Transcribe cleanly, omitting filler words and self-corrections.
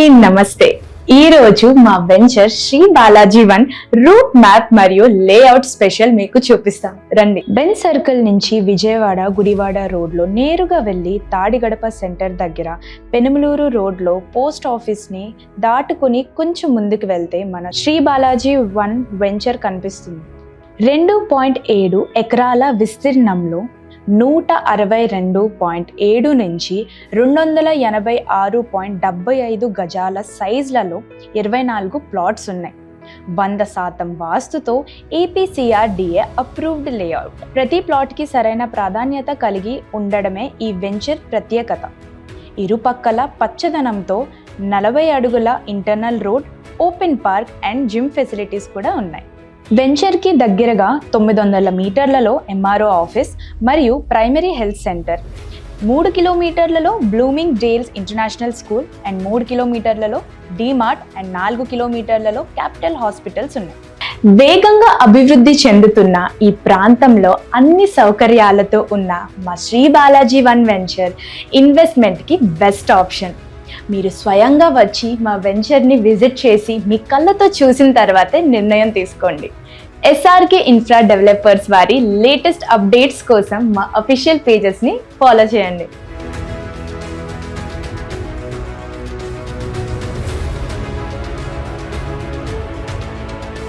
అండి, నమస్తే. ఈ రోజు మా venture Shri Balaji one route map మరియు లేఅవుట్ స్పెషల్ మీకు చూపిస్తాం. రండి. బెన్ సర్కిల్ నుంచి విజయవాడ గుడివాడ రోడ్ లో నేరుగా వెళ్లి తాడిగడప సెంటర్ దగ్గర పెనుమలూరు రోడ్ లో పోస్ట్ ఆఫీస్ ని దాటుకుని కొంచెం ముందుకు వెళ్తే మన శ్రీ బాలాజీ వన్ వెంచర్ కనిపిస్తుంది. 2.7 ఎకరాల విస్తీర్ణంలో 162.7 నుంచి 286.75 గజాల సైజులలో 24 ప్లాట్స్ ఉన్నాయి. 100% వాస్తుతో APCRDA అప్రూవ్డ్ లేఅవుట్. ప్రతి ప్లాట్కి సరైన ప్రాధాన్యత కలిగి ఉండడమే ఈ వెంచర్ ప్రత్యేకత. ఇరుపక్కల పచ్చదనంతో 40 అడుగుల internal road, open park and gym facilities కూడా ఉన్నాయి. వెంచర్కి దగ్గరగా 900 మీటర్లలో MRO ఆఫీస్ మరియు ప్రైమరీ హెల్త్ సెంటర్, 3 కిలోమీటర్లలో Blooming Dales international school and 3 కిలోమీటర్లలో డిమార్ట్ అండ్ 4 కిలోమీటర్లలో క్యాపిటల్ హాస్పిటల్స్ ఉన్నాయి. వేగంగా అభివృద్ధి చెందుతున్న ఈ ప్రాంతంలో అన్ని సౌకర్యాలతో ఉన్న మా శ్రీ బాలాజీ వన్ వెంచర్ ఇన్వెస్ట్మెంట్కి బెస్ట్ ఆప్షన్. మీరు స్వయంగా వచ్చి మా వెంచర్ని విజిట్ చేసి మీ కళ్ళతో చూసిన తర్వాతే నిర్ణయం తీసుకోండి. SRK ఇన్ఫ్రా డెవలపర్స్ వారి లేటెస్ట్ అప్డేట్స్ కోసం మా అఫీషియల్ పేజెస్ని ఫాలో చేయండి.